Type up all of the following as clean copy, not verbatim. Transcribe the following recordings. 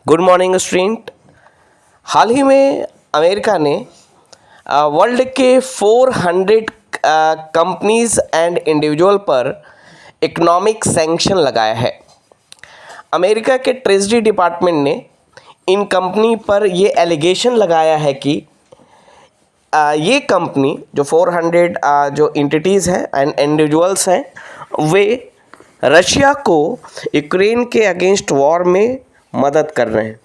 Good morning student. हाल ही में अमेरिका ने वर्ल्ड के 400 कंपनीज एंड इंडिविजुअल पर इकोनॉमिक सैंक्शन लगाया है। अमेरिका के ट्रेजरी डिपार्टमेंट ने इन कंपनी पर ये एलिगेशन लगाया है कि ये कंपनी जो 400 जो इंटिटीज़ हैं एंड इंडिविजुअल्स हैं वे रशिया को यूक्रेन के अगेंस्ट वॉर में मदद कर रहे हैं,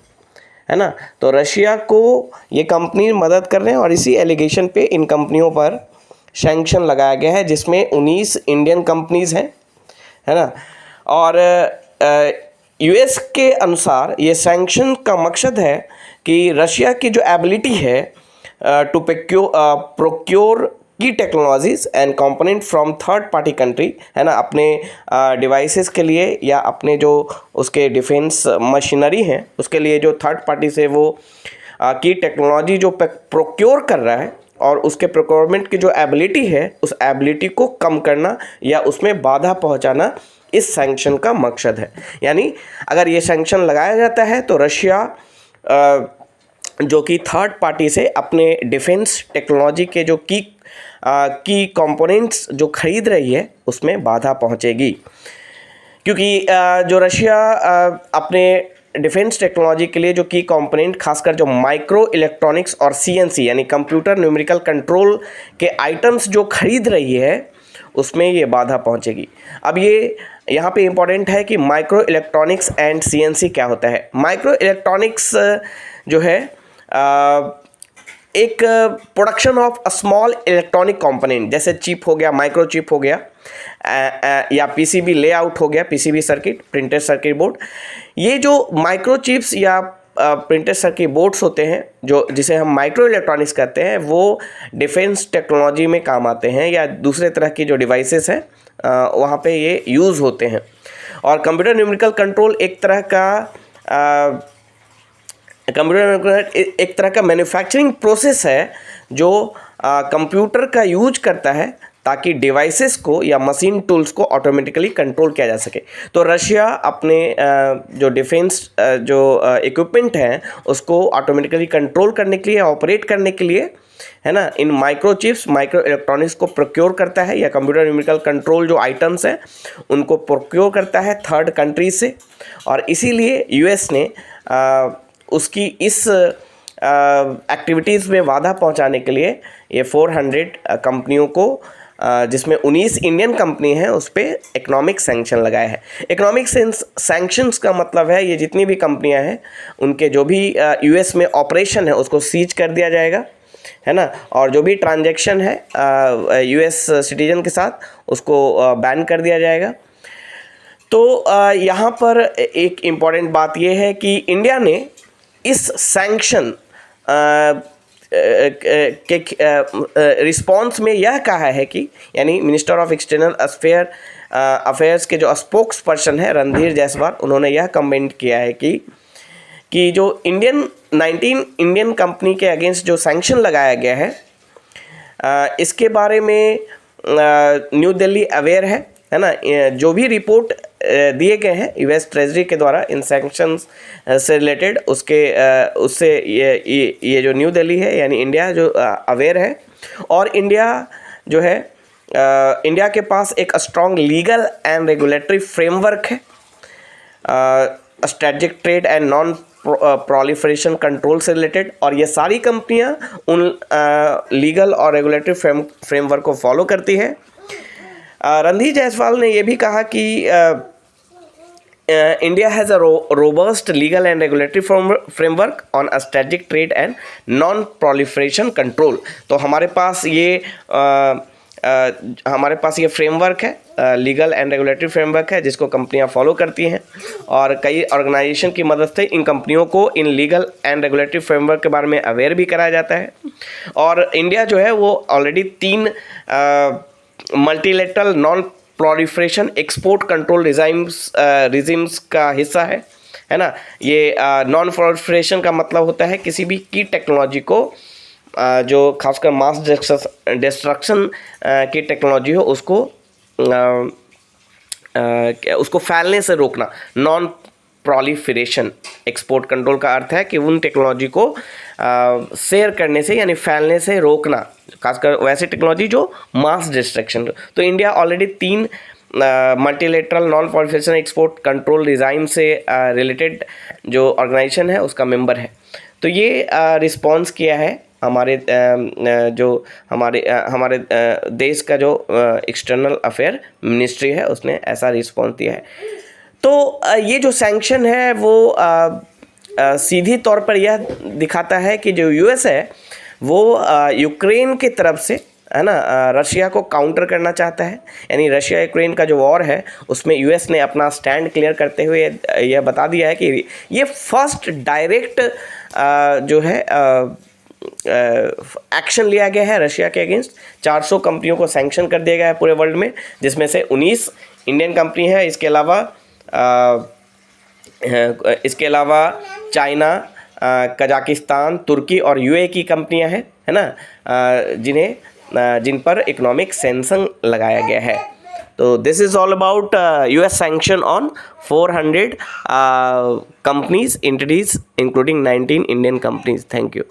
है ना। तो रशिया को ये कंपनी मदद कर रहे हैं और इसी एलिगेशन पे इन कंपनियों पर सैंक्शन लगाया गया है, जिसमें 19 इंडियन कंपनीज़ हैं, है ना। और यूएस के अनुसार ये सैंक्शन का मकसद है कि रशिया की जो एबिलिटी है टू प्रोक्योर की technologies and component from third party country, है ना, अपने डिवाइसेस के लिए या अपने जो उसके डिफेंस मशीनरी हैं उसके लिए जो थर्ड पार्टी से वो की टेक्नोलॉजी जो प्रोक्योर कर रहा है और उसके प्रोक्योरमेंट की जो एबिलिटी है उस एबिलिटी को कम करना या उसमें बाधा पहुंचाना इस सैंक्शन का मकसद है। यानी अगर ये सैंक्शन लगाया जाता है तो रशिया जो कि थर्ड पार्टी से अपने डिफेंस टेक्नोलॉजी के जो की कंपोनेंट्स जो खरीद रही है उसमें बाधा पहुंचेगी, क्योंकि जो रशिया अपने डिफेंस टेक्नोलॉजी के लिए जो की कंपोनेंट खासकर जो माइक्रो इलेक्ट्रॉनिक्स और सीएनसी यानी कंप्यूटर न्यूमेरिकल कंट्रोल के आइटम्स जो खरीद रही है उसमें ये बाधा पहुंचेगी। अब ये यहाँ पे इम्पॉर्टेंट है कि माइक्रो इलेक्ट्रॉनिक्स एंड सीएनसी क्या होता है। माइक्रो इलेक्ट्रॉनिक्स जो है एक production of a small electronic component, जैसे चिप हो गया, माइक्रो चिप हो गया, या पीसीबी लेआउट हो गया, PCB circuit, printed circuit board. ये जो माइक्रो चिप्स या प्रिंटेड सर्किट बोर्ड्स होते हैं जो जिसे हम माइक्रो इलेक्ट्रॉनिक्स कहते हैं, वो डिफेंस टेक्नोलॉजी में काम आते हैं या दूसरे तरह की जो डिवाइसेस हैं वहाँ पे ये यूज़ होते हैं। और कंप्यूटर न्यूमेरिकल कंट्रोल एक तरह का मैन्युफैक्चरिंग प्रोसेस है जो कंप्यूटर का यूज करता है ताकि डिवाइसेस को या मशीन टूल्स को ऑटोमेटिकली कंट्रोल किया जा सके। तो रशिया अपने जो डिफेंस जो इक्विपमेंट हैं उसको ऑटोमेटिकली कंट्रोल करने के लिए, ऑपरेट करने के लिए, है ना, इन माइक्रो चिप्स, माइक्रो इलेक्ट्रॉनिक्स को प्रोक्योर करता है या कंप्यूटर न्यूमेरिकल कंट्रोल जो आइटम्स हैं उनको प्रोक्योर करता है थर्ड कंट्रीज से। और इसीलिए यूएस ने उसकी इस एक्टिविटीज़ में बाधा पहुंचाने के लिए ये 400 कंपनियों को जिसमें 19 इंडियन कंपनी हैं उस पर इकोनॉमिक सैंक्शन लगाया है। इकोनॉमिक सैंक्शंस का मतलब है ये जितनी भी कंपनियां हैं उनके जो भी यूएस में ऑपरेशन है उसको सीज कर दिया जाएगा, है ना। और जो भी ट्रांजैक्शन है यूएस सिटीजन के साथ उसको बैन कर दिया जाएगा। तो यहाँ पर एक इम्पॉर्टेंट बात यह है कि इंडिया ने इस सैंक्शन के रिस्पॉन्स में यह कहा है कि, यानी मिनिस्टर ऑफ एक्सटर्नल अफेयर्स के जो स्पोक्स पर्सन है रणधीर जायसवाल, उन्होंने यह कमेंट किया है कि जो 19 इंडियन कंपनी के अगेंस्ट जो सैंक्शन लगाया गया है इसके बारे में न्यू दिल्ली अवेयर है ना। जो भी रिपोर्ट दिए गए हैं यूएस ट्रेजरी के द्वारा इन सैंक्शंस से रिलेटेड उससे ये जो न्यू दिल्ली है यानी इंडिया जो अवेयर है। और इंडिया जो है इंडिया के पास एक strong legal and regulatory framework है strategic trade and non proliferation control से रिलेटेड, और ये सारी कंपनियां उन लीगल और रेगुलेटरी फ्रेमवर्क को फॉलो करती है। रणधीर जायसवाल ने यह भी कहा कि India has a robust legal and regulatory framework on strategic trade and non proliferation control. तो हमारे पास ये फ्रेमवर्क है, लीगल एंड रेगुलेटरी फ्रेमवर्क है जिसको कंपनियां फॉलो करती हैं, और कई ऑर्गेनाइजेशन की मदद से इन कंपनियों को in legal and regulatory framework के बारे में अवेयर भी कराया जाता है। और इंडिया जो है वो already 3 multilateral non proliferation export control regimes का हिस्सा है ना। ये नॉन प्रोलिफरेशन का मतलब होता है किसी भी की टेक्नोलॉजी को जो खासकर मास डिस्ट्रक्शन की टेक्नोलॉजी हो उसको फैलने से रोकना, नॉन proliferation। एक्सपोर्ट कंट्रोल का अर्थ है कि उन टेक्नोलॉजी को शेयर करने से यानी फैलने से रोकना, खासकर वैसी टेक्नोलॉजी जो मास डिस्ट्रक्शन। तो India already 3 multilateral non proliferation export control regime से रिलेटेड जो ऑर्गेनाइजेशन है उसका मेंबर है। तो ये रिस्पॉन्स किया है हमारे जो हमारे देश का जो एक्सटर्नल अफेयर मिनिस्ट्री है उसने ऐसा रिस्पॉन्स दिया है। तो ये जो सैंक्शन है वो सीधी तौर पर यह दिखाता है कि जो यूएस है वो यूक्रेन की तरफ से, है ना, रशिया को काउंटर करना चाहता है। यानी रशिया यूक्रेन का जो वॉर है उसमें यूएस ने अपना स्टैंड क्लियर करते हुए यह बता दिया है कि ये फर्स्ट डायरेक्ट जो है एक्शन लिया गया है रशिया के अगेंस्ट। 400 कंपनियों को सैंक्शन कर दिया गया है पूरे वर्ल्ड में, जिसमें से 19 इंडियन कंपनी है। इसके अलावा चाइना, कजाकिस्तान, तुर्की और यूएई की कंपनियां हैं, है ना, जिन पर इकोनॉमिक सैंक्शन लगाया गया है। तो this is all about US sanction on 400 companies, entities including 19 Indian companies. Thank you.